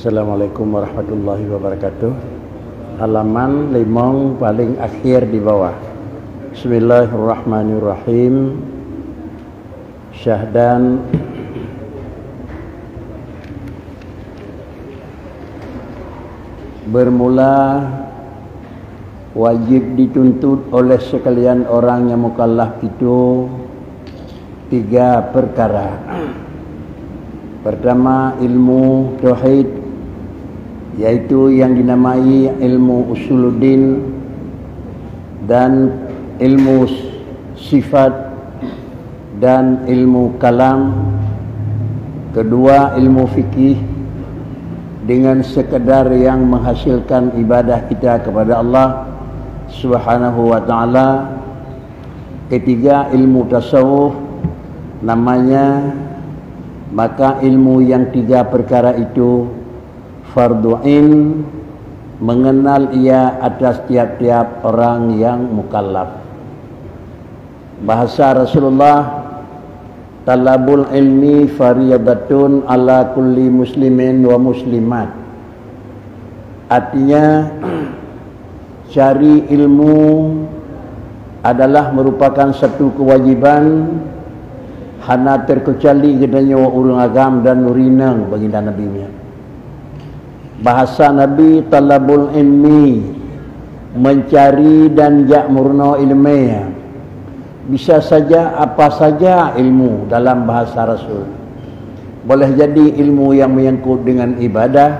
Assalamualaikum warahmatullahi wabarakatuh. Halaman limong paling akhir di bawah. Bismillahirrahmanirrahim. Syahdan bermula wajib dituntut oleh sekalian orang yang mukallaf itu 3 perkara. Pertama, ilmu tauhid, yaitu yang dinamai ilmu usuluddin dan ilmu sifat dan ilmu kalam. Kedua, ilmu fikih dengan sekadar yang menghasilkan ibadah kita kepada Allah Subhanahu wa ta'ala. Ketiga, ilmu tasawuf namanya. Maka ilmu yang 3 perkara itu fardu ain, mengenal ia atas tiap-tiap orang yang mukallaf. Bahasa Rasulullah, talabul ilmi fariyadatun ala kulli muslimin wa muslimat. Artinya cari ilmu adalah merupakan satu kewajiban hana terkecuali gedanya urang agam dan nurinang baginda Nabi-Nya. Bahasa Nabi, talabul ilmi, mencari dan ja'murna ilmiah. Bisa saja apa saja ilmu dalam bahasa Rasul. Boleh jadi ilmu yang menyangkut dengan ibadah,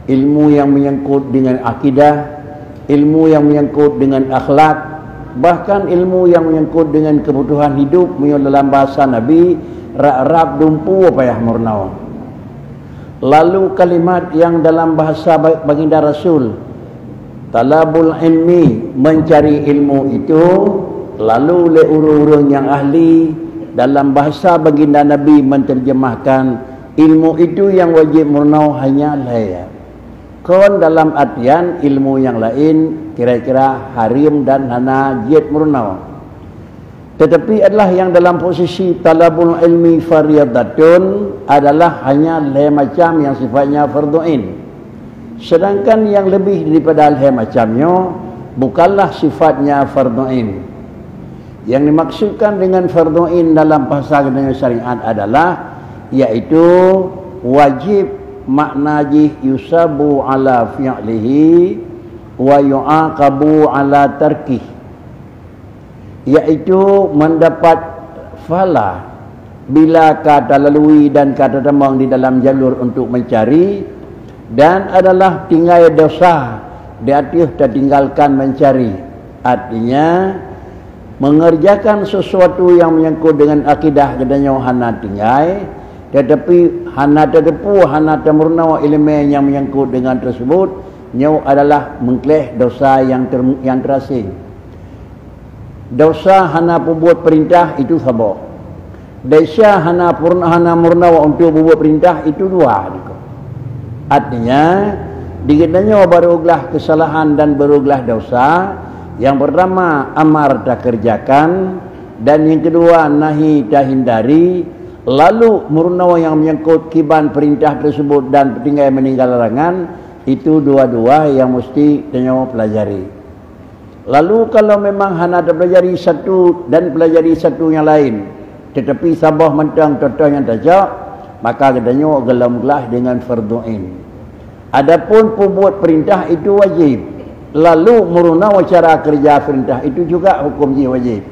ilmu yang menyangkut dengan akidah, ilmu yang menyangkut dengan akhlak, bahkan ilmu yang menyangkut dengan kebutuhan hidup. Dalam bahasa Nabi, ra'rab dumpu payah murnawa. Lalu kalimat yang dalam bahasa baginda Rasul, talabul ilmi, mencari ilmu itu, lalu oleh urang-urang yang ahli dalam bahasa baginda Nabi menterjemahkan ilmu itu yang wajib murnawa hanya layak. Kon dalam artian ilmu yang lain kira-kira harim dan hana jid murnawa. Tetapi adalah yang dalam posisi talabul ilmi fariyadatun adalah hanya macam yang sifatnya fardhu ain. Sedangkan yang lebih daripada macamnya bukanlah sifatnya fardhu ain. Yang dimaksudkan dengan fardhu ain dalam bahasa syariat adalah yaitu wajib, makna yusabu ala fi'lihi wa yu'aqabu ala tarkih, yaitu mendapat pahala bila kata lalui dan kata temang di dalam jalur untuk mencari, dan adalah tinggal dosa di atas tertinggalkan mencari. Artinya mengerjakan sesuatu yang menyangkut dengan akidah kedanya hana tinggal, tetapi hana terdepu, hana temurna ilmu yang menyangkut dengan tersebut nyau adalah mengkleh dosa yang terasing. Dosa hana pembuat perintah itu sabar. Dosa hana murna untuk membuat perintah itu 2. Artinya digendanya beruglah kesalahan dan beruglah dosa. Yang pertama amar tak kerjakan, dan yang kedua nahi tak hindari. Lalu murnawa yang menyangkut kiban perintah tersebut dan tinggal meninggal larangan, itu 2 yang mesti tanya pelajari. Lalu kalau memang hana pelajari satu dan pelajari satu yang lain, tetapi sabah mentang contoh yang tajak, maka katanya gelamlah dengan fardhu ain. Adapun pembuat perintah itu wajib. Lalu murnawa cara kerja perintah itu juga hukum wajib.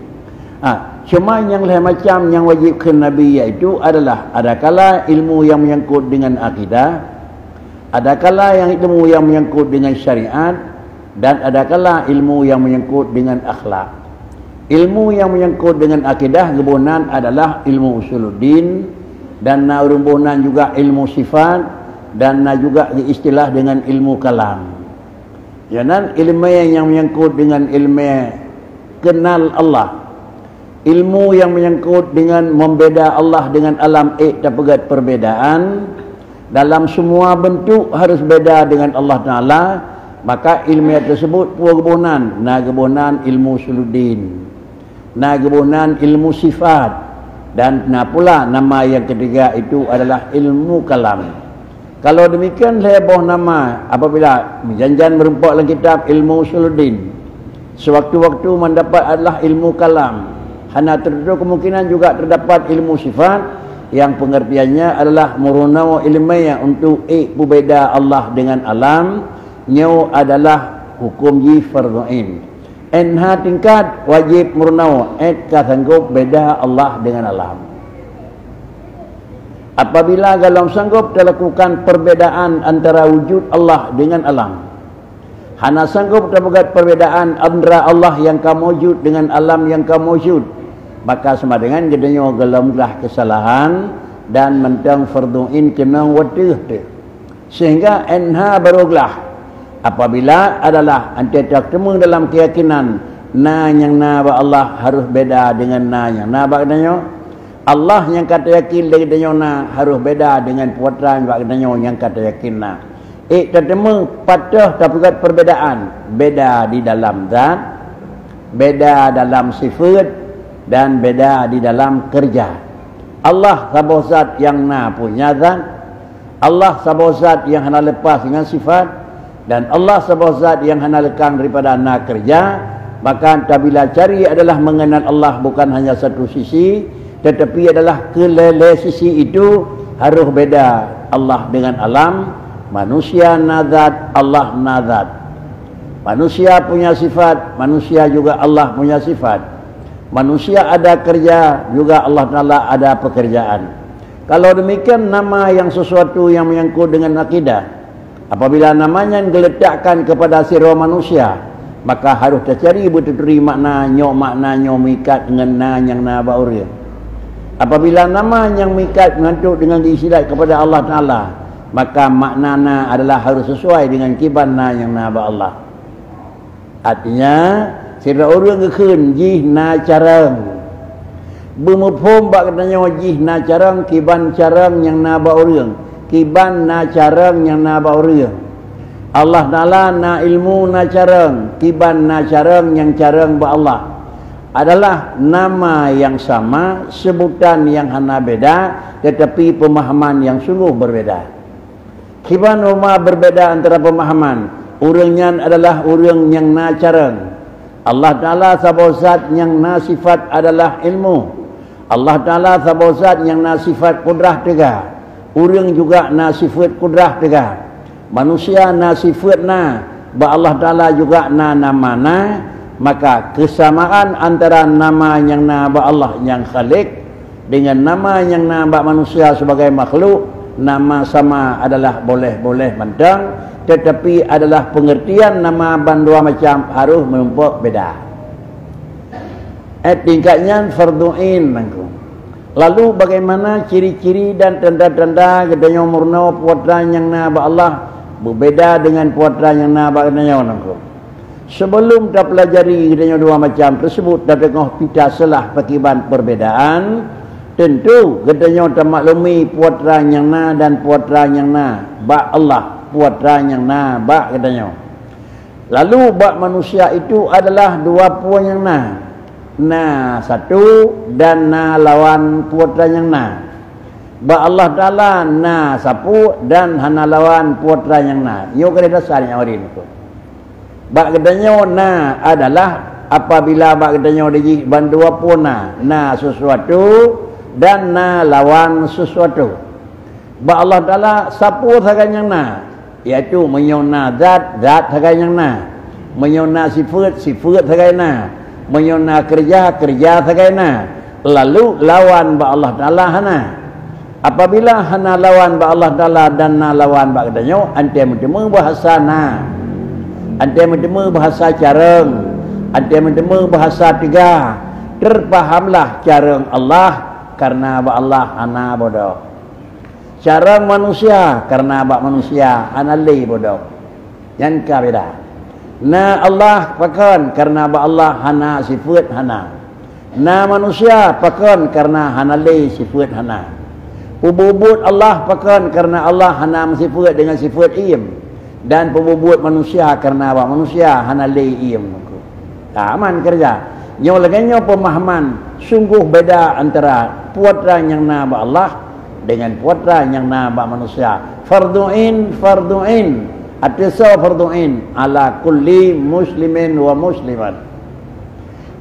Cuma yang lain macam yang wajib ke Nabi iaitu adalah adakala ilmu yang menyangkut dengan akidah, adakala yang ilmu yang menyangkut dengan syariat, dan adakala ilmu yang menyangkut dengan akhlak. Ilmu yang menyangkut dengan akidah gebunan adalah ilmu usuluddin, dan rumbunan juga ilmu sifat, dan juga istilah dengan ilmu kalam. Jangan ilmu yang menyangkut dengan ilmu kenal Allah, ilmu yang menyangkut dengan membeda Allah dengan alam terpegat perbedaan dalam semua bentuk harus beda dengan Allah Ta'ala, maka ilmu tersebut kebunan. Kebunan ilmu usuluddin, kebunan ilmu sifat, dan pula nama yang ketiga itu adalah ilmu kalam. Kalau demikian heboh nama apabila menjanjian merumpuk dalam kitab ilmu usuluddin. Sewaktu-waktu mendapat adalah ilmu kalam. Hanya terdapat kemungkinan juga terdapat ilmu sifat yang pengertiannya adalah murunau ilmiah untuk berbeza Allah dengan alam. Nyo adalah hukum ji fardhu'in. Enha tingkat wajib murnau ka sanggup beda Allah dengan alam. Apabila galam sanggup terlakukan perbedaan antara wujud Allah dengan alam, hana sanggup terdapat perbedaan antara Allah yang kamu wujud dengan alam yang kamu wujud, maka sama dengan gedenya galamlah kesalahan dan mentang fardhu'in kena wadih sehingga enha baroglah apabila adalah antara temu dalam keyakinan na yang na ba Allah harus beda dengan na yang na ba katanya Allah yang kata yakin dengan na harus beda dengan putra yang kata yakin na tertemu patah terdapat perbedaan, beda di dalam zat, beda dalam sifat dan beda di dalam kerja. Allah sabah zat yang na punya zat, Allah sabah zat yang hana lepas dengan sifat, dan Allah sabah zat yang hana lekang daripada na kerja. Maka apabila cari adalah mengenal Allah bukan hanya satu sisi, tetapi adalah kelele sisi itu harus beda Allah dengan alam. Manusia nazat, Allah nazat. Manusia punya sifat, manusia juga Allah punya sifat. Manusia ada kerja, juga Allah Ta'ala ada pekerjaan. Kalau demikian nama yang sesuatu yang menyangkut dengan akidah, apabila namanya diletakkan kepada sirwa manusia, maka harus tercari betul-betul maknanya mikat dengan na yang na ba'uri. Apabila nama yang mikat mengantuk dengan diisilat kepada Allah Ta'ala, maka maknanya adalah harus sesuai dengan kibanna yang na ba Allah. Artinya sira orang keun jih na carang bumupom ba katanya jih na carang kiban carang yang na ba orang, kiban na carang yang na ba orang. Allah Taala na ilmu na carang, kiban na carang yang carang ba Allah. Adalah nama yang sama, sebutan yang hana beda, tetapi pemahaman yang sungguh berbeda. Kiban rumah berbeda antara pemahaman. Orangnya adalah orang yang na carang. Allah Ta'ala sabosat yang na sifat adalah ilmu. Allah Ta'ala sabosat yang na sifat kudrah tegah. Orang juga na sifat kudrah tegah. Manusia na sifat na. Ba Allah Ta'ala juga na nama na. Maka kesamaan antara nama yang na ba Allah yang khalik dengan nama yang na ba manusia sebagai makhluk, nama sama adalah boleh-boleh mentang, tetapi adalah pengertian nama bandua macam harus menumpuk beda. Tingkatnya fardhu'in. Lalu bagaimana ciri-ciri dan tanda-tanda gedenya murna putra yang na ba Allah berbeda dengan putra yang na ba gedenya nangku. Sebelum kita pelajari gedenya dua macam tersebut dan tengah kita selah pakiban perbedaan, tentu katanya termaklumi putra yang na dan putra yang na ba Allah, putra yang na ba katanya. Lalu ba manusia itu adalah dua puan yang na satu dan na lawan putra yang na. Ba Allah Taala na sapu dan hana lawan putra yang na. Yo kena dasarnya orang itu. Ba katanya na adalah apabila ba katanya di bandua puna na sesuatu dan na lawan sesuatu. Ba Allah Ta'ala sapu sahaja yang na, iaitu menyona zat, zat sahaja yang na, menyona sifat, sifat sahaja na, menyona kerja, kerja sahaja na. Lalu lawan ba Allah Ta'ala hana. Apabila hana lawan ba Allah Ta'ala dan na lawan ba katanya, ante mentemu bahasa na, ante mentemu bahasa careng, ante mentemu bahasa tiga. Terpahamlah careng Allah karena ba Allah ana bodoh. Cara manusia karena ba manusia ana li bodoh. Yang ka beda. Na Allah pakon karena ba Allah hana sifat hana. Na manusia pakon karena hana li sifat hana. Pembubut Allah pakon karena Allah hana sifat dengan sifat im, dan pembubut manusia karena ba manusia hana li im. Aman kerja. Yang lainnya pemahaman sungguh beda antara putra yang na ba Allah dengan putra yang na ba manusia. fardu'in atisa fardu'in ala kulli muslimin wa muslimat.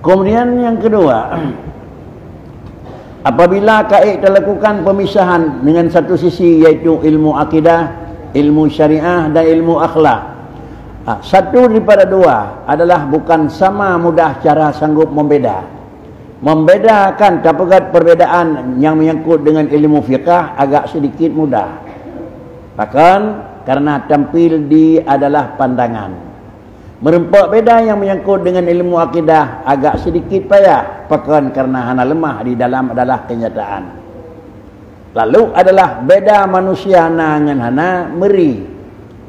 Kemudian yang kedua, apabila kaid terlakukan pemisahan dengan satu sisi iaitu ilmu akidah, ilmu syariah dan ilmu akhlak, satu daripada dua adalah bukan sama mudah cara sanggup membedakan terdapat perbedaan yang menyangkut dengan ilmu fiqah agak sedikit mudah. Bahkan karena tampil di adalah pandangan. Merempak beda yang menyangkut dengan ilmu akidah agak sedikit payah. Bahkan karena hana lemah di dalam adalah kenyataan. Lalu adalah beda manusia na dengan hana meri.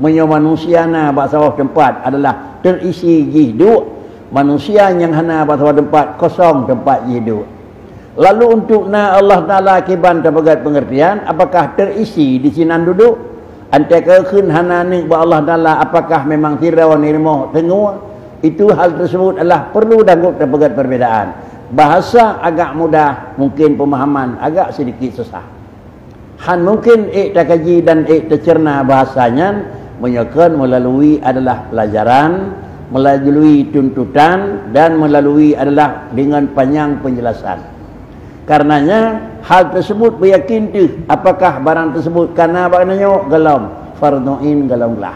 Menyo manusia na bahasa tempat adalah terisi hidup. Manusia yang hana bahasa tempat kosong tempat hidup. Lalu untuk na Allah Ta'ala kiban terbagat pengertian, apakah terisi di sinan duduk? Antara khun hana ni ba Allah Ta'ala apakah memang tirau nirmoh tengua? Itu hal tersebut adalah perlu dangut terbagat perbedaan. Bahasa agak mudah, mungkin pemahaman agak sedikit susah. Han mungkin terkaji dan tercerna bahasanya menyokan melalui adalah pelajaran, melalui tuntutan dan melalui adalah dengan panjang penjelasan. Karenanya hal tersebut beryakin tu apakah barang tersebut kana bagnanya galam fardu'in galamlah.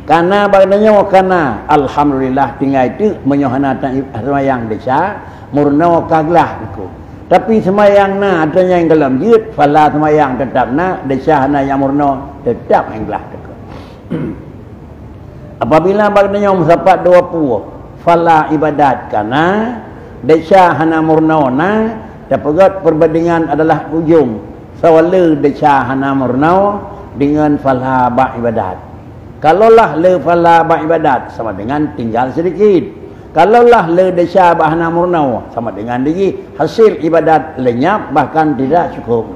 Kana bagnanya kana alhamdulillah tinggal itu menyohana semayang desa murna kaglah itu. Tapi semayang na adanya yang galam jut fala semayang tetap na desa hana yang murna tetap englah itu. Apabila bagnanya mendapat 20 fala ibadat kana desa hana murnona dapat perbandingan adalah ujung sawala desa hana murna dengan fala ba ibadat. Kalaulah le fala ba ibadat sama dengan tinggal sedikit. Kalaulah le desa ba hana murna sama dengan lagi hasil ibadat lenyap bahkan tidak cukup.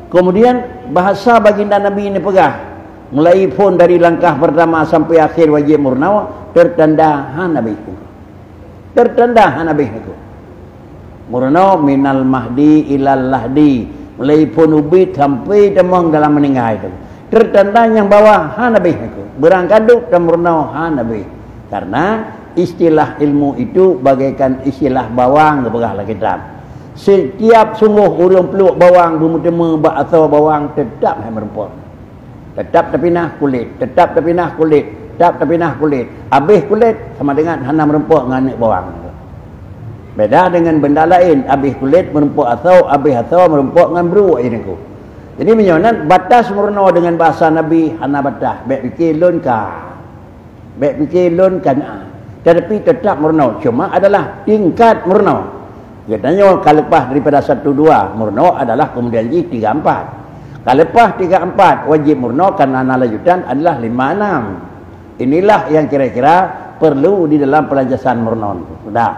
Kemudian bahasa baginda Nabi ini pegah mulai pun dari langkah pertama sampai akhir wajib murna tertanda Nabi itu. Tertanda Nabi itu. Murna minal mahdi ilal lahdi. Mulai pun ubit sampai temang dalam meninggal itu. Tertanda yang bawah Nabi itu. Berangkaduk dan murna Nabi. Karena istilah ilmu itu bagaikan istilah bawang kepegah lah kitab. Setiap sungguh urang peluk bawang bermutama atau bawang tetap merempok. Tetap terpinah kulit, tetap terpinah kulit, tetap terpinah kulit. Habis kulit sama dengan hana merempok dengan bawang. Beda dengan benda lain, habis kulit merempok atau habis atau merempok dengan beru ini ku. Jadi menyonan batas murna dengan bahasa Nabi hana batas. Baik fikir lun ka. Baik fikir lun kana. Tetapi tetap murna, cuma adalah tingkat murna. Katanya kalau lepas daripada 1 2 murna adalah kemudian 3 4. Kalau lepas 3 4 wajib murna karena lanjutan adalah 5 6. Inilah yang kira-kira perlu di dalam pelajaran murna. Sudah.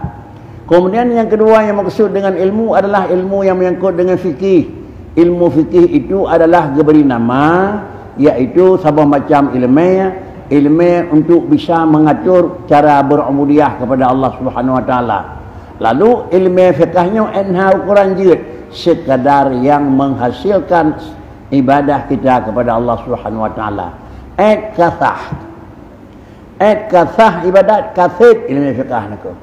Kemudian yang kedua yang maksud dengan ilmu adalah ilmu yang menyangkut dengan fikih. Ilmu fikih itu adalah diberi nama iaitu sebuah macam ilmu untuk bisa mengatur cara berubudiah kepada Allah Subhanahu wa taala. Lalu ilmu fikahnya enha ukuran jut sekadar yang menghasilkan ibadah kita kepada Allah Subhanahu wa taala. Kasah ibadat kasid ilmu fiqh niku.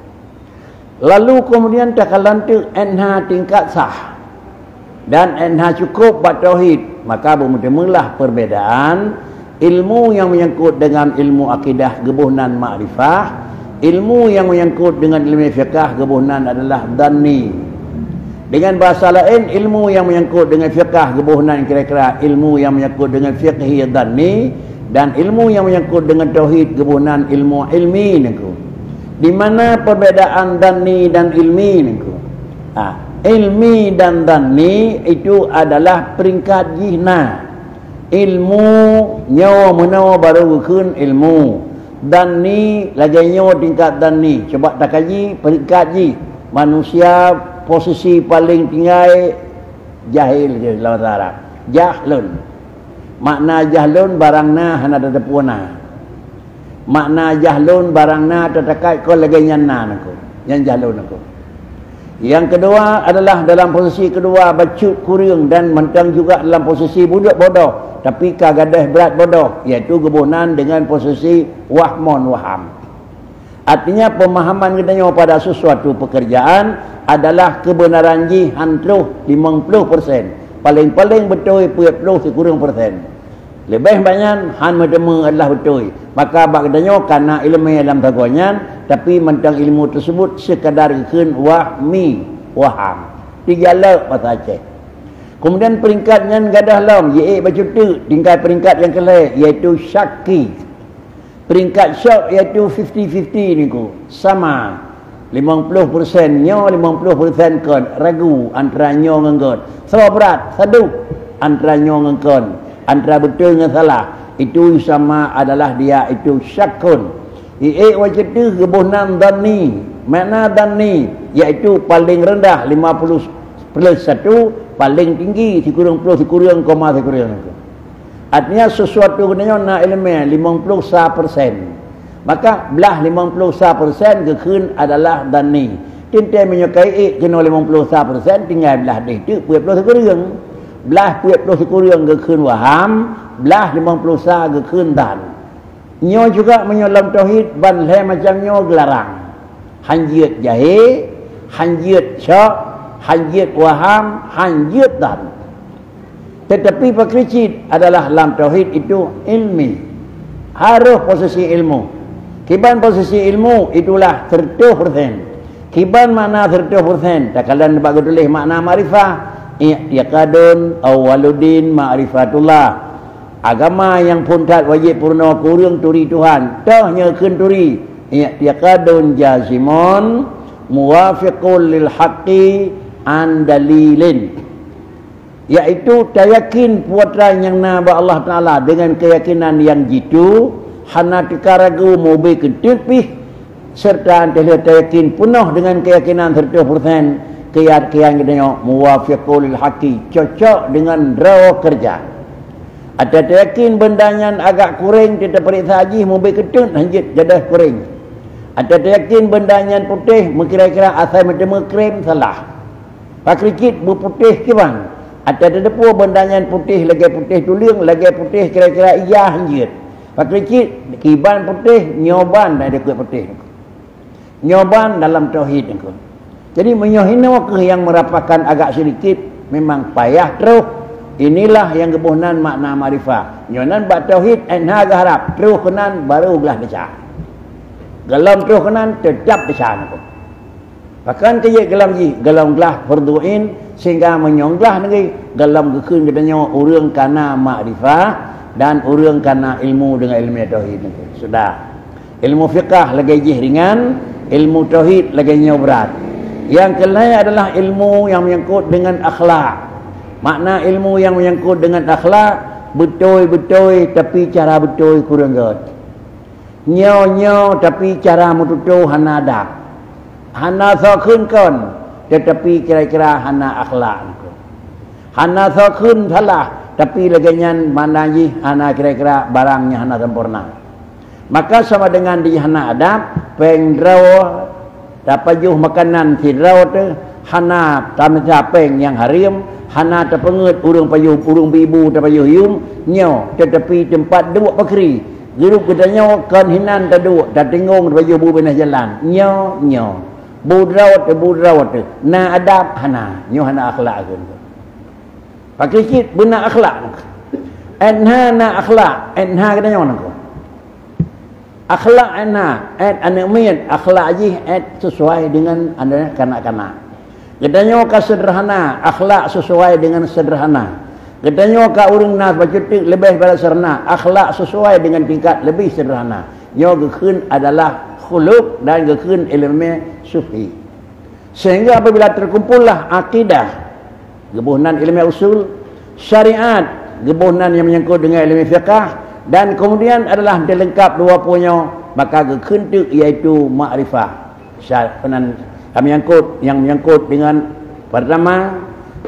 Lalu kemudian takalan tu enha tingkat sah dan enha cukup buat tauhid, maka bermula-mula perbedaan ilmu yang menyangkut dengan ilmu akidah gebuhnan ma'rifah, ilmu yang menyangkut dengan ilmu fiqh gebuhnan adalah dhanni. Dengan bahasa lain, ilmu yang menyangkut dengan fiqh gebuhnan kira-kira ilmu yang menyangkut dengan fiqhi dhanni, dan ilmu yang menyangkut dengan tauhid gebuhnan ilmu ilmi niku. Di mana perbedaan dhanni dan ilmi niku? Ilmi dan dhanni itu adalah peringkat jihna. Ilmu nyawa menawa baru kun ilmu. Dhanni lagi nyawa tingkat dhanni. Coba tak kaji peringkat ji. Manusia posisi paling tinggi jahil je dalam bahasa Arab. Jahlun. Makna jahlun barangna hana tetepuna. Makna jahlun barangna terdekat kau lagi nyana aku. Yang jahlun aku. Yang kedua adalah dalam posisi kedua bacut kuriung dan mentang juga dalam posisi budak bodoh tapi kagadah berat bodoh, iaitu gebunan dengan posisi wahmon waham. Artinya pemahaman kita pada sesuatu pekerjaan adalah kebenaran ji hantruh 50%, paling-paling betul 20 sekurang persen. Lebih banyak han medema adalah betul. Maka bak katanya karena ilmu dalam tagonyan tapi mentang ilmu tersebut sekadar keun wahmi waham. Tiga le bahasa Aceh. Kemudian peringkatnya gadah lam ye baca tu tinggal peringkat yang kelai iaitu syaki. Peringkat syak iaitu 50-50 niku. Sama 50% nyo 50% kon ragu antara nyo ngan kon. Sama berat sadu antara nyo ngan kon. Antara betul dengan salah itu sama adalah dia itu syakun. Wajib tu gebunan dani. Makna dani iaitu paling rendah 50 plus 1, paling tinggi sekurang puluh sekurang koma sekurang. Artinya sesuatu kenanya nak ilmiah 50%. Maka belah 50% kekun adalah dani. Tintai menyukai kena 50% tinggal belah dia tu 20 sekurang. Belah 20 sekurang kekun waham, belah 50 sa kekun dan. Nyo juga menyolam tauhid ban le macam nyo gelarang. Hanjit jahe, hanjit syak, hanjit waham, hanjit dan. Tetapi pakricit adalah dalam tauhid itu ilmi. Harus posisi ilmu. Kiban posisi ilmu itulah 30%. Kiban makna 30%. Tak kalian bagi tulis makna ma'rifah. I'tiqadun awwaluddin ma'rifatullah. Agama yang puntat wajib purna kurang turi Tuhan. Tahnya keun turi. I'tiqadun jazimun muwafiqul lil haqqi an dalilin. Iaitu tayakin puatan yang naba Allah Ta'ala dengan keyakinan yang jitu hana tika ragu mobil ketipih serta antara tayakin penuh dengan keyakinan 30%. Keyakinan kita muwafiqul lil haqqi, cocok dengan rawa kerja. Ada yakin bendanya agak kurang kita periksa haji mobil ketun hanjit jadah kurang. Ada yakin bendanya putih kira-kira asal macam krem salah. Pakrikit berputih kiban. Ada depu bendanya putih lagi putih tulang lagi putih kira-kira iya hanjit. Pakrikit kiban putih nyoban dah dekat putih. Nyoban dalam tauhid ni. Jadi menyohina yang merapakan agak sedikit memang payah terus. Inilah yang kebunan makna marifah. Nyonan bak tauhid enha harap terus kenan baru belah decah. Galam terus kenan tetap decah nak. Bahkan kaya galam ji, galam gelah berduin sehingga menyonglah negeri galam gekun katanya urang kana makrifah dan urang kana ilmu dengan ilmu tauhid ni. Sudah. Ilmu fiqh lagi ji ringan, ilmu tauhid lagi berat. Yang kelai adalah ilmu yang menyangkut dengan akhlak. Makna ilmu yang menyangkut dengan akhlak betul-betul tapi cara betul kurang god. Nyo-nyo tapi cara mututu hana adab. Hana sakun kon tetapi kira-kira hana akhlak. Hana sakun salah tapi lagian mana ji hana kira-kira barangnya hana sempurna. Maka sama dengan di hana adab pengraw dapat juh makanan sidraw tu hana tam capeng yang harim hana terpengut urung payuh urung bibu terpayuh yum nyo tetapi tempat duk pakri geruk katanya kan hinan taduk dah tengong payuh bu benah jalan nyo budraw tu na adab hana nyo hana akhlak kun pakai sikit benar akhlak enha na akhlak enha katanya mana ko akhlak anak mian akhlak ji sesuai dengan anda kanak-kanak. Katanya ka sederhana, akhlak sesuai dengan sederhana. Katanya ka urang nas baca lebih pada sederhana, akhlak sesuai dengan tingkat lebih sederhana. Nyo gekun adalah khuluq dan gekun ilmu sufi. Sehingga apabila terkumpullah akidah, gebunan ilmu usul, syariat, gebunan yang menyangkut dengan ilmu fiqh dan kemudian adalah dilengkap dua punya maka gekun tu iaitu makrifah. Yang menyangkut dengan pertama,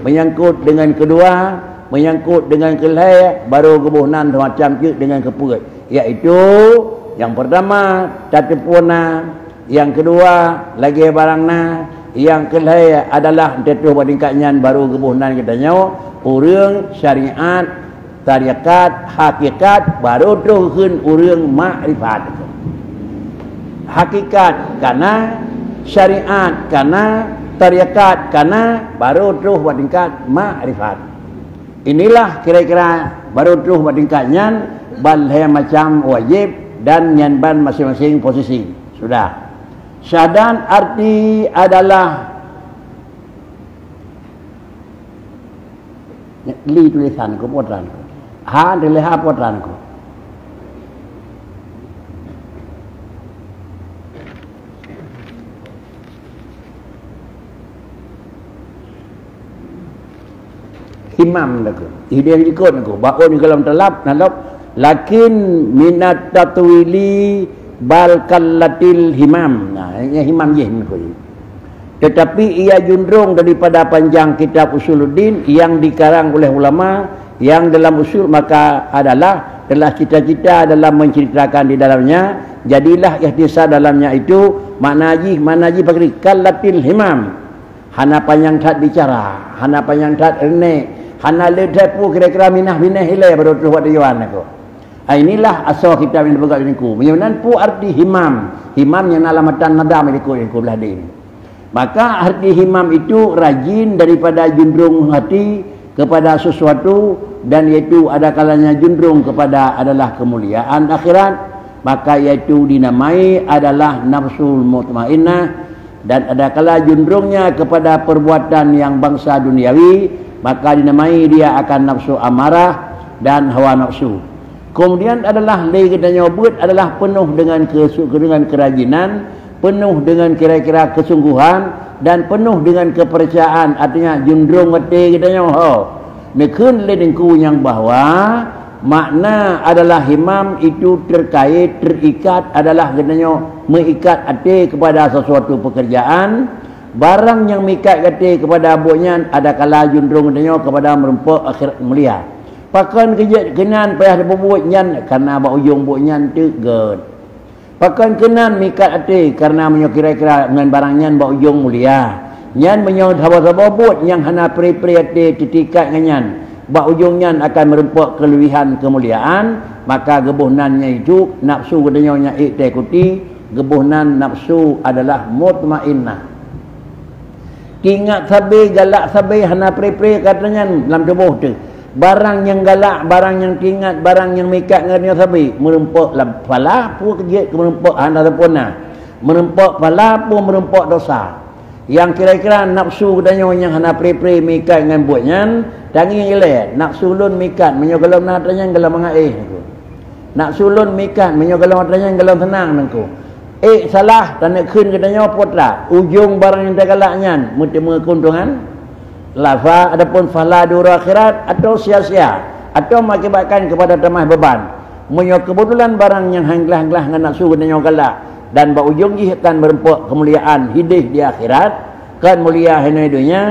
menyangkut dengan kedua, menyangkut dengan kelai, baru kebunan macam tu dengan keput. Iaitu yang pertama tatipuna, yang kedua lagi barangna, yang kelai adalah tetuh badingkatnya baru gebuhnan katanya urang syariat tarikat hakikat baru tuhkeun urang makrifat. Hakikat kana syariat kana tarikat kana baru tuh badingkat makrifat. Inilah kira-kira baru tuh badingkatnya balhe macam wajib dan nyanban masing-masing posisi. Sudah. Syahadat arti adalah li tulisanku potranku. Ha adalah potranku. Imam aku. Dia ikut aku. Baun kalau telap nalap lakin minat tatwili bal kallatil himam. Nah, ini himam je aku. Tetapi ia junrung daripada panjang kitab Usuluddin yang dikarang oleh ulama yang dalam usul maka adalah telah cita-cita dalam menceritakan di dalamnya jadilah ihtisab dalamnya itu maknaji bagi kallatil himam. Hana panjang tat bicara, hana panjang tat erne, hana ledai pu kira-kira minah hilai baru tu buat diwan aku. Inilah asal kitab yang dibuka ini ku. Menyebutkan pu arti himam. Himam yang alamatan nadam ini ku belah ini. Maka arti himam itu rajin daripada junrung hati kepada sesuatu dan iaitu ada kalanya junrung kepada adalah kemuliaan akhirat. Maka iaitu dinamai adalah nafsul mutmainnah dan ada kala junrungnya kepada perbuatan yang bangsa duniawi maka dinamai dia akan nafsu amarah dan hawa nafsu. Kemudian adalah lay kita nyebut adalah penuh dengan kerajinan, penuh dengan kira-kira kesungguhan dan penuh dengan kepercayaan. Artinya junrung hati kita nyoh mekun ledengku yang bahwa makna adalah himam itu terkait terikat adalah katanya mengikat hati kepada sesuatu pekerjaan. Barang yang mengikat hati kepada abuknya ada kala junrung katanya kepada merempuk akhirat mulia. Pakan kerja kenan payah dibuat nyan karena abak ujung buat nyan teget. Pakan kenan mengikat hati karena kira-kira dengan barang nyan abak ujung mulia. Nyan menyong sahabat-sahabat buat yang hana peri-peri hati titikat dengan nyan. Bak ujungnya akan merempuk kelebihan kemuliaan, maka gebuhnannya itu nafsu katanya ikuti, gebuhnan nafsu adalah mutmainnah. Ingat sabai galak sabai hana pre-pre katanya dalam tubuh tu. Barang yang galak, barang yang tingat, barang yang mikat dengan sabai merempuk pala pu kerja merempuk hana sempurna. Merempuk pala pu merempuk dosa. Yang kira-kira nafsu katanya yang hana pre-pre mikat dengan buatnya tangi ilai nafsu lun mikat menyogalam natanya galam mengaih aku. Nafsu lun mikat menyogalam natanya galam tenang nangku. Salah tak nak kun katanya potlah ujung barang yang tergalaknya mesti mengeuntungan lafa adapun fala dura akhirat atau sia-sia atau mengakibatkan kepada tamah beban. Menyo kebetulan barang yang hanglah-hanglah dengan nafsu katanya galak dan berujung akan merempuk kemuliaan hidup di akhirat kan mulia hina dunia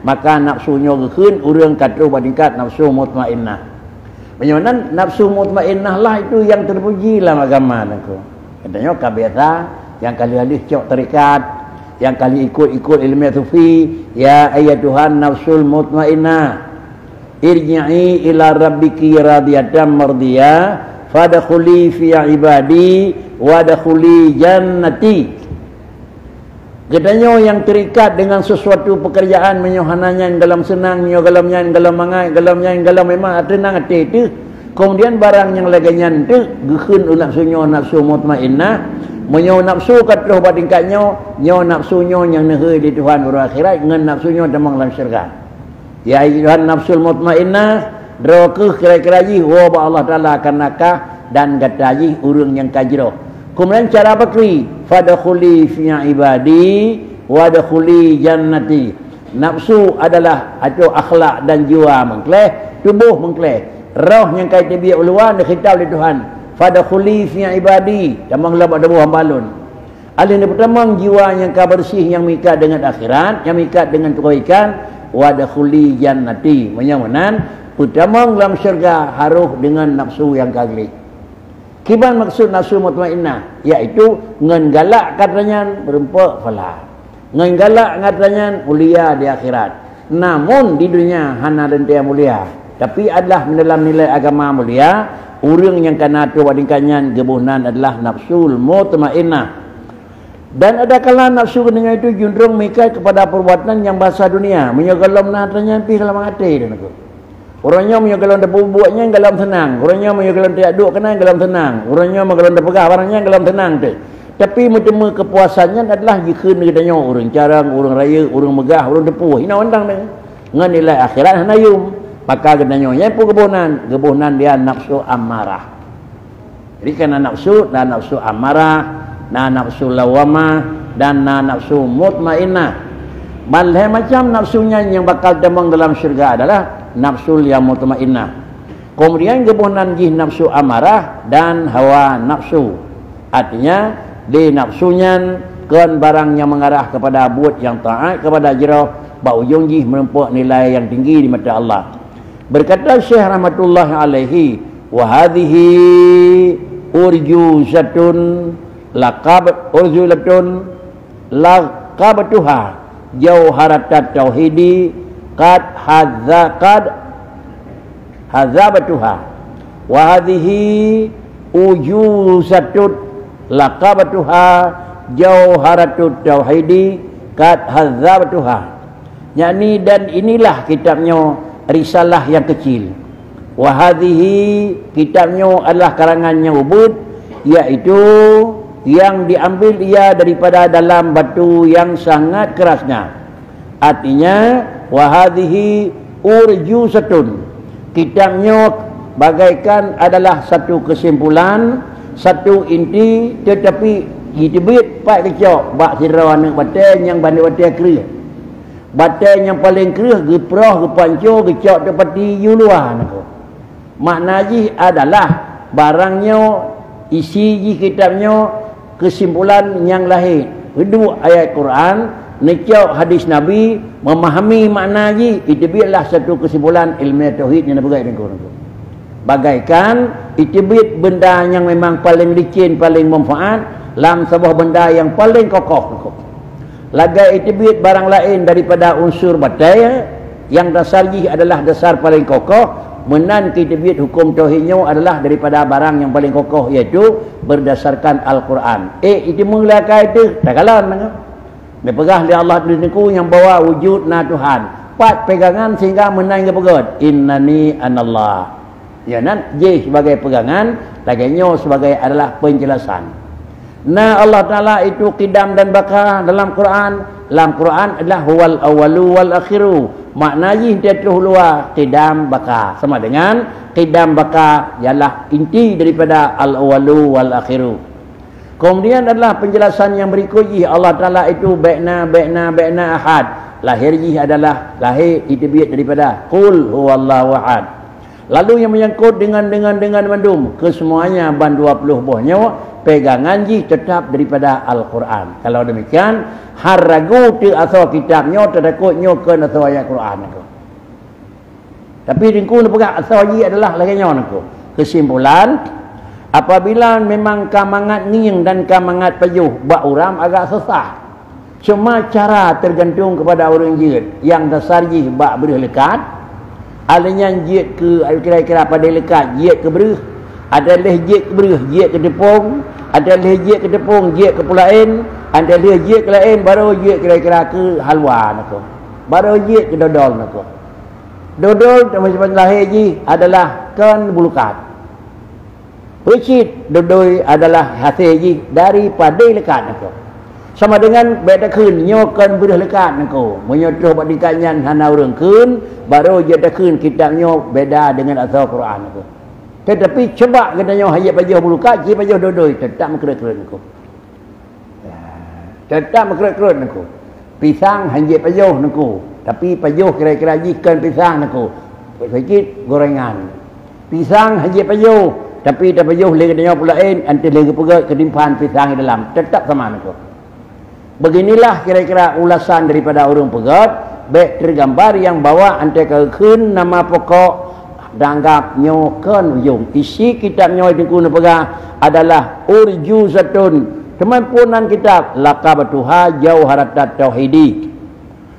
maka nafsunya gekun urang kata badingkat nafsu mutmainnah. Bagaimana nafsu mutmainnah lah itu yang terpuji dalam agama aku. Katanya kabiasa yang kali hadis cok terikat, yang kali ikut ilmu sufi, ya ayyatuhan nafsul mutmainnah irji'i ila rabbiki radiyatan mardiyah fadkhuli fi ibadi wadkhuli jannati. Katanya yang terikat dengan sesuatu pekerjaan menyohananya dalam senang, menyogalamnya dalam mangai, galamnya dalam memang tenang hati itu. Kemudian barang yang laginya itu gekun nafsunya nafsu mutmainnah, menyo nafsu kata badingkatnya, nyo nafsunya yang nehe di Tuhan urang akhirat dengan nafsunya demang dalam syurga. Ya ayyuhan nafsul mutmainnah, droke kira-kira ji wa Allah Taala akan nakah dan kata ji urang yang kajro. Kemudian cara bakri fadkhuli fi ibadi wadkhuli jannati. Nafsu adalah atau akhlak dan jiwa mengkleh, tubuh mengkleh. Roh yang kait biak uluan dikhitab oleh Tuhan. Fadkhuli fi ibadi, tamang labak debu hambalun. Alin pertama jiwa yang bersih yang mengikat dengan akhirat, yang mengikat dengan kebaikan, wadkhuli jannati. Menyamanan utama dalam syurga haruh dengan nafsu yang kagli. Kiban maksud nafsu mutmainnah iaitu ngan galak katanya berempuk fala. Ngan galak ngatanya mulia di akhirat. Namun di dunia hana dan dia mulia. Tapi adalah dalam nilai agama mulia, orang yang kena tu wadingkannya gebuhnan adalah nafsul mutmainnah. Dan ada kala nafsu dengan itu junrung mikat kepada perbuatan yang bahasa dunia. Menyogalam natanya pi dalam hati dan aku. Orangnya menyogalam dah buatnya galam tenang. Orangnya menyogalam dia duk kena galam tenang. Orangnya menyogalam dah pegah barangnya galam tenang tu. Tapi metemu kepuasannya adalah jika negedanya orang carang, orang raya, orang megah, orang depuh. Hina ondang dengan nilai akhirat hanayum. Maka gedanya pun gebunan dia nafsu amarah. Jadi kerana nafsu dan nafsu amarah, nafsu lawamah dan nafsu mutmainnah. Malai macam nafsunya yang bakal demang dalam syurga adalah nafsu yang mutmainnah. Kemudian gebunan jih nafsu amarah dan hawa nafsu. Artinya di nafsunya kan barang yang mengarah kepada buat yang taat kepada jero bau ujung jih menempuh nilai yang tinggi di mata Allah. Berkata Syekh rahmatullahi alaihi, wa hadhihi urjuzatun laqab urjulatun laqabatuha jauharatat tauhidi qad hadzabatuha wa hadhihi ujuzatun laqabatuha jauharatut tauhidi qad hadzabatuha. yakni dan inilah kitabnya risalah yang kecil. Wa hadhihi kitabnya adalah karangannya ubud, iaitu yang diambil ia daripada dalam batu yang sangat kerasnya. Artinya wa hadhihi urjuzatun, kitabnya bagaikan adalah satu kesimpulan, satu inti, tetapi ditebit pak kecok bak sirau anak batai yang banding batai kerih. Batai yang paling kerih geprah gepanco kecok tepati yuluah nak. Makna ji adalah barangnya, isi ji kitabnya, kesimpulan yang lahir. Kedua ayat Quran, necok hadis Nabi, memahami makna ji, itu biarlah satu kesimpulan ilmu tauhid yang berkait dengan Quran. Bagaikan itibit benda yang memang paling licin, paling manfaat dalam sebuah benda yang paling kokoh. Lagai itibit barang lain daripada unsur batai yang dasar ji adalah dasar paling kokoh, menan itibit hukum tauhidnya adalah daripada barang yang paling kokoh, iaitu berdasarkan Al-Quran. Itu mengelakai itu tak kalah dengan dipegah oleh Allah diriku yang bawa wujud na Tuhan. Pat pegangan sehingga menang ke pegot. Innani anallah. Ya nan J sebagai pegangan, laganya sebagai adalah penjelasan. Nah Allah Ta'ala itu qidam dan baka dalam Quran. Dalam Quran adalah huwal awalu wal akhiru. Maknanya dia terhulua qidam baka. Sama dengan qidam baka ialah inti daripada al awalu wal akhiru. Kemudian adalah penjelasan yang berikut. Allah Ta'ala itu baikna ahad. Lahir adalah lahir itibiyat daripada qul huwallahu ahad. Lalu yang menyangkut dengan mandum kesemuanya ban 20 buahnya pegangan ji tetap daripada Al-Quran. Kalau demikian har ragu tu asal kitabnya terdakutnya ke asal ayat Quran aku. Tapi ringku nak pegang asal ji adalah laginya aku. Kesimpulan, apabila memang kamangat nging dan kamangat payuh bak uram agak susah. Cuma cara tergantung kepada orang jid yang dasar ji bak berih lekat. Alanya jid ke kira-kira pada lekat jid ke berih, ada leh jid ke berih, jid ke tepung, ada leh jid ke tepung, jid ke pulain, ada leh jid ke lain, baru jid kira-kira ke halwa nak. Baru jid ke dodol nak. Dodol macam lahir ji adalah kan bulukat. Pecit dodol adalah hasil ji daripada lekat nak. Sama dengan beda kun nyokan berih lekat nako. Menyodoh badikannya hana urang kun, baru je dah kun kitabnya beda dengan asal Quran nako. Tetapi coba katanya hayat pajuh bulukat, ji pajuh dodoi tetap mengkerut-kerut nako. Tetap mengkerut-kerut nako. Pisang hayat pajuh nako. Tapi pajuh kira-kira ji kan pisang nako. Sikit gorengan. Pisang hayat pajuh, tapi dah pajuh le katanya pulain anti le pegat kedimpan pisang di dalam. Tetap sama nako. Beginilah kira-kira ulasan daripada orang pegat, baik tergambar yang bawa ante keun nama pokok danggap nyokan ujung. Isi kitabnya itu kuna pegah adalah urjuzatun Kemampuan kitab Laqabatuha Jawharatat Tauhidi.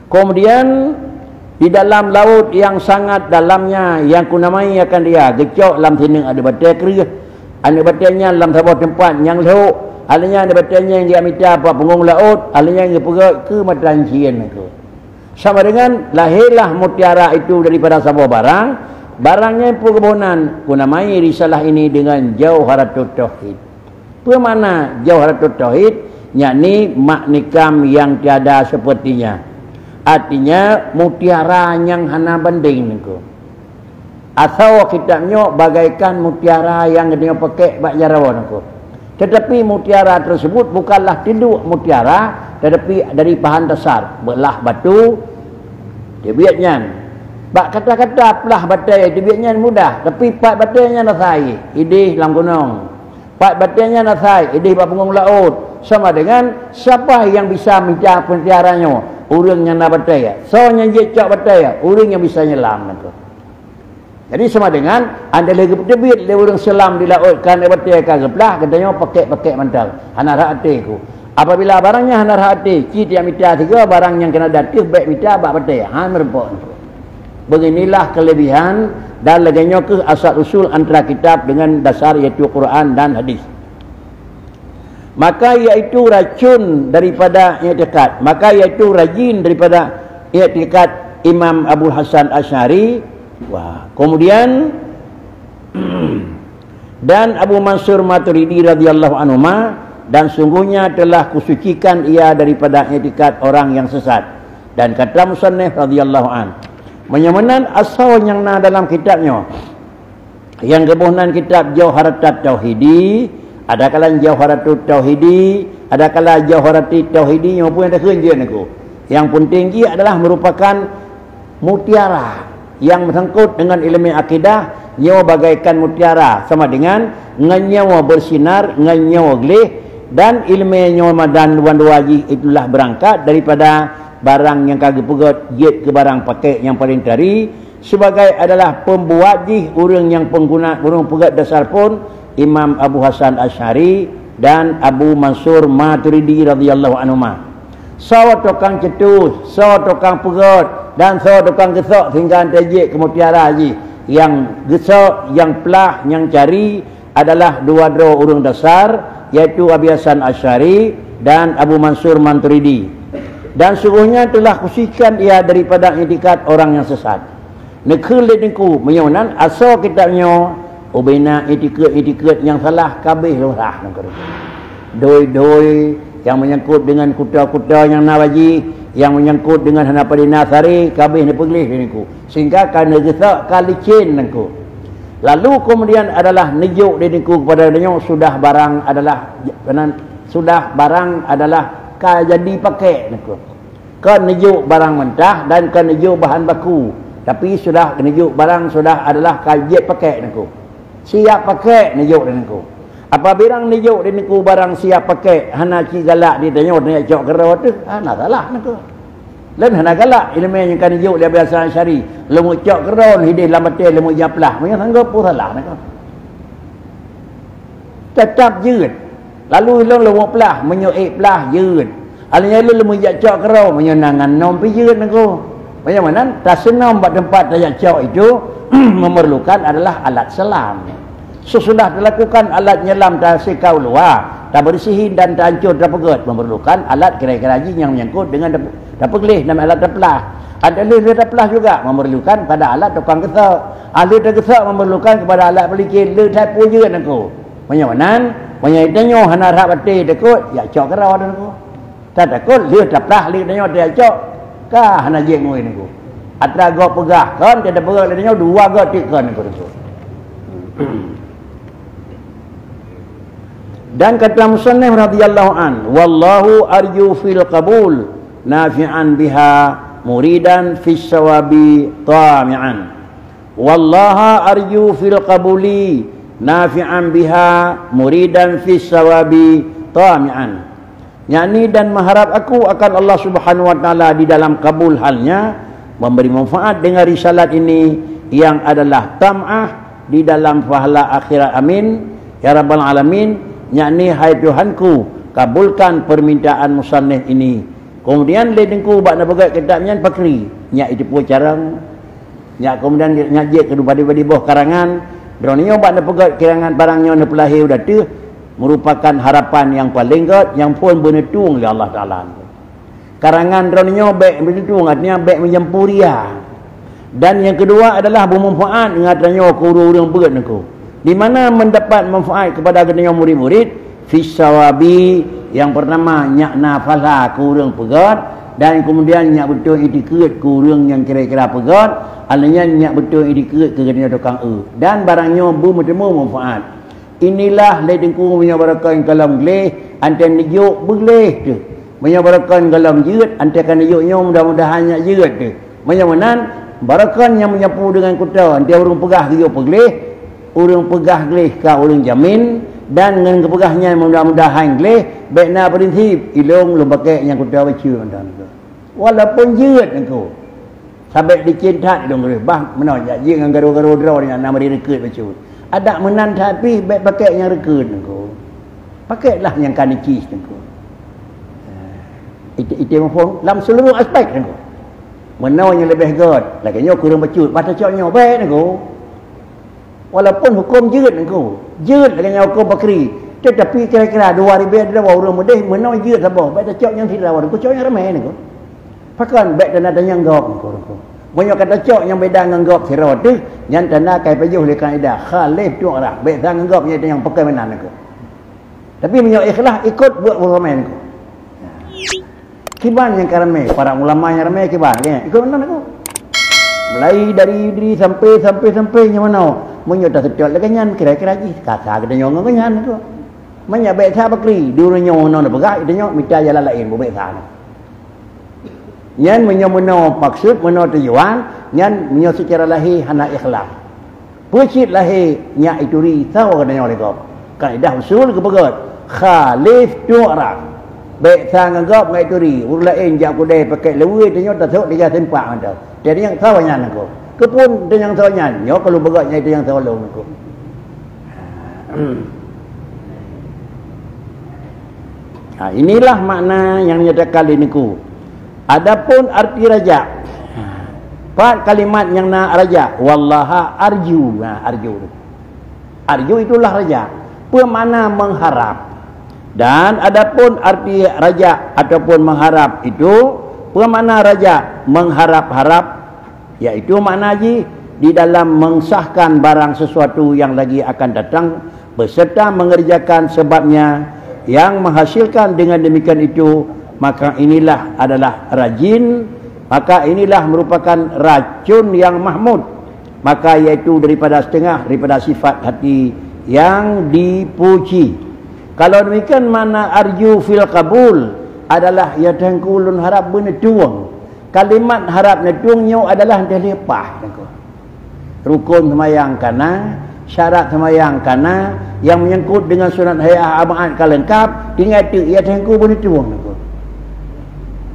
Kemudian di dalam laut yang sangat dalamnya yang kunamai akan dia gecok lam tineng ada batai kerja. Ada batainya dalam sebuah tempat yang laut. Alanya ada batainya yang dia minta apa pengung laut, alanya yang pergi ke Matancian itu. Sama dengan lahirlah mutiara itu daripada sebuah barang. Barangnya perkebunan kunamai risalah ini dengan Jawharatut Tauhid. Bagaimana Jawharatut Tauhid? Yakni maknikam yang tiada sepertinya. Artinya mutiara yang hana banding niku. Atau kitabnya bagaikan mutiara yang dia pakai bak jarawan niku. Tetapi mutiara tersebut bukanlah tinduk mutiara, tetapi dari bahan dasar belah batu dibiatnya. Bak kata-kata pelah batai dibiatnya mudah, tapi pat batainya nasai idih dalam gunung. Pat batainya nasai idih bak pengung laut. Sama dengan siapa yang bisa minta mutiaranya? Orang yang nak batai. So yang jecak batai, orang yang bisa nyelam itu. Jadi sama dengan anda lagi terbit le orang selam di laut kan batai kan geplah katanya pakai mantal. Hana hatiku. Apabila barangnya hana hati, cit yang minta tiga barang yang kena datih baik minta bak batai. Merempok. Beginilah kelebihan dan leganya ke asal usul antara kitab dengan dasar iaitu Quran dan hadis. Maka iaitu racun daripada i'tiqad. Maka iaitu rajin daripada i'tiqad Imam Abu Hasan Asy'ari. Wah, kemudian dan Abu Mansur Maturidi radhiyallahu anhuma, dan sungguhnya telah kusucikan ia daripada i'tiqad orang yang sesat. Dan kata musannif radhiyallahu an, menyamanan asal yang na dalam kitabnya yang kebunan kitab Jawharatat Tauhidi, ada kala Jawharatut Tauhidi, ada kala Jawharatit Tauhidi yang pun ada kenjian aku. Yang penting dia adalah merupakan mutiara yang bersangkut dengan ilmu akidah, nyawa bagaikan mutiara sama dengan nyawa bersinar, nyawa gelih, dan ilmu nyawa dan duan-duaji itulah berangkat daripada barang yang kagak pegat jet ke barang pakai yang paling tari sebagai adalah pembuat jih orang yang pengguna orang pegat dasar pun Imam Abu Hasan Asy'ari dan Abu Mansur Maturidi radhiyallahu anhuma. Sawa tukang cetus, sawa tukang pegat dan sawa tukang gesok sehingga antajik ke mutiara haji. Yang gesok, yang pelah, yang cari adalah dua-dua orang dasar yaitu Abu Hasan Asy'ari dan Abu Mansur Maturidi. Dan sungguhnya telah kusikan ia daripada i'tiqad orang yang sesat. Nekul niku menyonan asal kitabnya ubina i'tiqad yang salah kabeh lah nak. Doi-doi yang menyangkut dengan kuta-kuta yang nawaji, yang menyangkut dengan hanapa dinasari kabeh ni peglih niku. Sehingga kana gesak kalicin niku. Lalu kemudian adalah nejuk niku kepada dia sudah barang adalah jadi pakai niku. Kan nejuk barang mentah dan kan nejuk bahan baku. Tapi sudah nejuk barang sudah adalah kajet pakai niku. Siap pakai nejuk niku. Apabila nejuk niku barang siap pakai hana ci galak dia tanya dia cok kerau tu, nak salah niku. Lain hana galak ilmu yang kan nejuk dia biasa syari. Lemu cok kerau hidih lambatai lemu japlah. Punya sanggup pun salah niku. Tetapยืด Lalu lemu pelah menyuik pelahยืด. Alanya lemu cok kerau menyenangan nom piยืดniku. Macam mana? Tasenam buat tempat daya cok itu memerlukan adalah alat selam. Sesudah dilakukan alat nyelam tak sekau luar, tak bersihin dan tak hancur tak pegat, memerlukan alat kira-kira yang menyangkut dengan tak peglih dan alat terpelah. Ada lih terpelah juga memerlukan pada alat tukang gesak. Ahli tergesak memerlukan kepada alat pelicin lih tak punya niku. Macam mana? Menyaitanya hana harap bati dekut ya cok kerau niku. Tak takut lih terpelah lih tanya dia cok. Kah hana jeng ngoi niku. Atra go pegah kan dia pegah dia dua go tiga niku. Dan kata musannif radhiyallahu an, wallahu arju fil qabul nafi'an biha muridan fis sawabi tami'an. Wallaha arju fil qabuli nafi'an biha muridan fis sawabi tami'an. Yakni dan mengharap aku akan Allah Subhanahu wa taala di dalam kabul halnya memberi manfaat dengan risalat ini yang adalah tam'ah di dalam pahala akhirat. Amin ya rabbal alamin. Yakni hai Tuhanku, kabulkan permintaan musannif ini. Kemudian le dengku bak na bagai kitabnya pakri nya itu pun carang nya kemudian ngajek ke badi boh karangan dronio bak na bagai kirangan barangnya na pelahir udah tu merupakan harapan yang paling god yang pun benetung oleh Allah Taala. Karangan dronio baik benetung artinya baik menjampuria. Dan yang kedua adalah bermanfaat dengannya ke orang-orang berat nengku. Di mana mendapat manfaat kepada gedenya murid-murid fisawabi yang pertama nyak nafala ke orang pegat dan kemudian nyak betul itikut ke orang yang kira-kira pegat alanya nyak betul itikut ke gedenya tukang dan barangnya bertemu manfaat. Inilah ledengku punya barakan kalam gleh antan nijuk boleh tu. Punya barakan kalam jeut antakan nijuknya mudah-mudahan nyak jeut tu. Menyamanan barakan yang menyapu dengan kuta dia orang pegah dia pegleh orang pegah gleh ka orang jamin dan dengan kepegahnya mudah-mudahan gleh baikna prinsip ilung lu pakai yang kuta baca dan walaupun jeut engkau sampai dicinta dong gleh bang menon ya je dengan garu-garu draw dengan nama dia rekut baca ada menan tapi baik pakai yang rekut engkau pakailah yang kanicis engkau itu mohon dalam seluruh aspek engkau menaunya lebih god laginya kurang bacut baca coknya baik engkau walaupun hukum jeut engkau jeut laginya hukum bakri tetapi kira-kira 2000 ada orang mudah menau jeut sabah baca coknya tidak orang coknya ramai engkau pakan baik tanda yang gop engkau banyak kata cok yang beda dengan gop sirot tu yang tanda kai pajuh le kaedah khalif tu arah baik sang gop yang pakai menan engkau tapi banyak ikhlas ikut buat ramai engkau kiban yang ramai, para ulama yang ramai kiban ya. Ikut mana aku? Mulai dari diri sampai yang mana? Menyota setel laganyan kira-kira lagi. Kata kita nyong laganyan aku. Manya baik sa bakri, dulu nyong non pegai, dia nyong minta jalan lain baik sa. Nyan menyong maksud meno tujuan, nyan menyong secara lahir hana ikhlas. Pucit lahir nya itu ri tahu kada nyong lekop. Kaedah usul ke pegat. Khalif tu'raf. Baik sang anggap ngai turi urang lain jak kudai pakai lewe tanya tak tahu dia tempat anda dia yang tawanyan aku kepun dia yang tawanyan yo kalau begatnya itu yang tolong aku inilah makna yang dinyatakan niku adapun arti raja part kalimat yang na raja wallaha arju arju itulah raja bermakna mengharap. Dan adapun arti raja ataupun mengharap itu bermakna raja mengharap-harap iaitu makna haji di dalam mengesahkan barang sesuatu yang lagi akan datang beserta mengerjakan sebabnya yang menghasilkan dengan demikian itu maka inilah adalah rajin maka inilah merupakan racun yang mahmud maka iaitu daripada setengah daripada sifat hati yang dipuji. Kalau demikian mana arju fil qabul adalah ya tangkulun harap benetuang. Kalimat harap netuangnya adalah delepah. Rukun semayang kana, syarat semayang kana yang menyangkut dengan sunat hayah amaat kalengkap tinggal tu ya tangkul benetuang.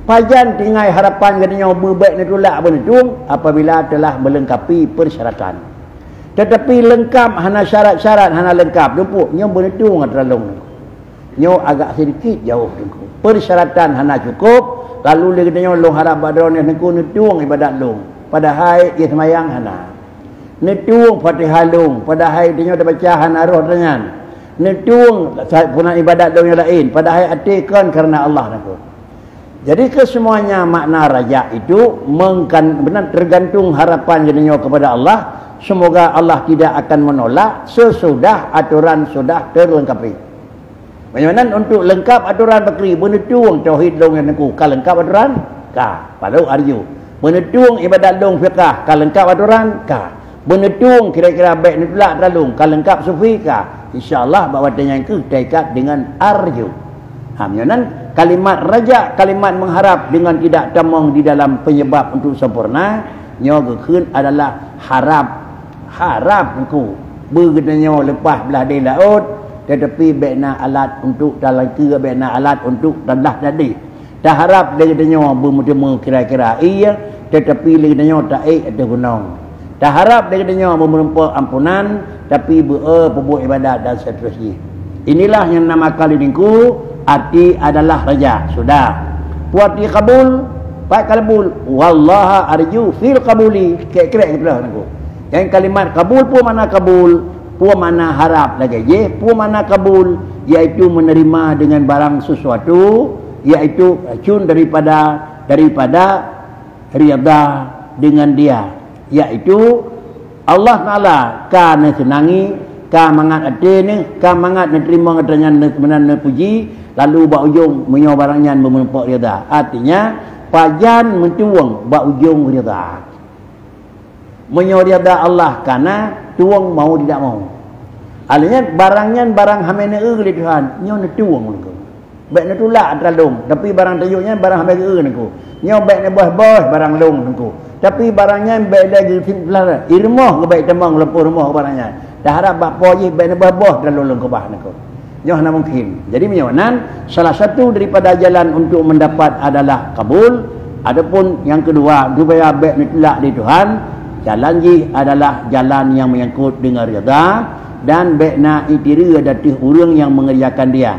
Pajan tinggal harapan katanya berbaik netulak benetuang apabila telah melengkapi persyaratan. Tetapi lengkap hana syarat-syarat hana lengkap dumpuk nyo benetuang terlalu. Nyo agak sedikit jauh dengku. Persyaratan hana cukup, lalu dia katanya long harap badron dengku netuang ibadat long. Padahal ia semayang hana. Netuang Fatihah long, padahal dia dah baca hana roh dengan. Netuang punah ibadat long yang lain, padahal atikan karena Allah dengku. Jadi kesemuanya makna raja itu benar tergantung harapan katanya kepada Allah. Semoga Allah tidak akan menolak sesudah aturan sudah terlengkapi. Bagaimana untuk lengkap aturan bakri benetuang tauhid long yang aku ka lengkap aturan ka palau arju benetuang ibadat long fiqh ka lengkap aturan ka benetuang kira-kira baik nitulak terlalu ka lengkap sufi ka insyaallah bahawa yang ke terikat dengan arju bagaimana kalimat raja kalimat mengharap dengan tidak tamang di dalam penyebab untuk sempurna nyogekeun adalah harap engkau begenanya lepas belah di laut tetapi bekna alat untuk dalam ke bekna alat untuk dalah tadi dah harap dia katanya bermutemu kira-kira iya tetapi dia katanya tak ada gunung dah harap dia katanya menempuh ampunan tapi perbuat ibadat dan seterusnya inilah yang nama kali niku Ati adalah raja. Sudah. Puati kabul, baik kabul. Wallaha arju fil kabuli. Kira-kira betul aku. Yang kalimat kabul pun mana kabul, pun mana harap lagi. Je, pun mana kabul, iaitu menerima dengan barang sesuatu, iaitu cun daripada riyadha dengan dia, iaitu Allah Taala kana senangi, ka mangat ade ni, ka mangat nerima ngadanya menan puji, lalu ba ujung menyo barangnya memempok riyadha. Artinya pajan mentuang ba ujung riyadha. Menyo riyadha Allah karena tuang mau tidak mau. Artinya barangnya barang hamene li Tuhan, nyo ne tuang ko. Baik ne tulak dalung, tapi barang tayuknya barang hamene ko. Nyo baik ne bos-bos barang long ko. Tapi barangnya baik lagi simplah. Irmoh ke baik temang lepur rumah barangnya. Dah harap bak poji baik ne bos-bos dalung ke bah ko. Nyo hana mungkin. Jadi menyonan salah satu daripada jalan untuk mendapat adalah kabul. Adapun yang kedua, supaya baik ne tulak di Tuhan, jalan ji adalah jalan yang menyangkut dengan rida dan bekna itiri datih urang yang mengerjakan dia.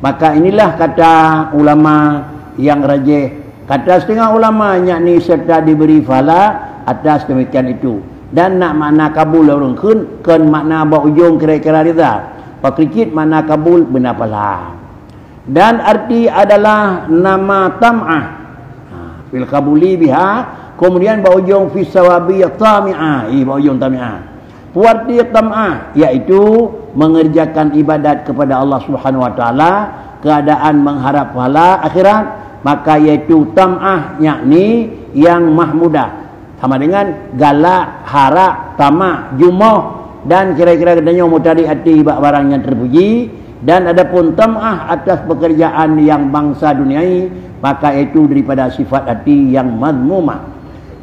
Maka inilah kata ulama yang rajih. Kata setengah ulama yakni serta diberi fala atas demikian itu. Dan nak makna kabul orang kun makna ba ujung kira-kira rida. Pakrikit makna kabul benar pala. Dan arti adalah nama tam'ah. Fil kabuli biha. Kemudian ba ujung fi sawabi tami'ah. Ba ujung tami'ah. Puarti tam'ah iaitu mengerjakan ibadat kepada Allah Subhanahu wa taala, keadaan mengharap pahala akhirat. Maka iaitu tam'ah yakni yang mahmudah. Sama dengan galak, harap, tamak, jumoh dan kira-kira katanya mutari hati barang yang terpuji. Dan adapun tam'ah atas pekerjaan yang bangsa duniai, maka itu daripada sifat hati yang mazmumah.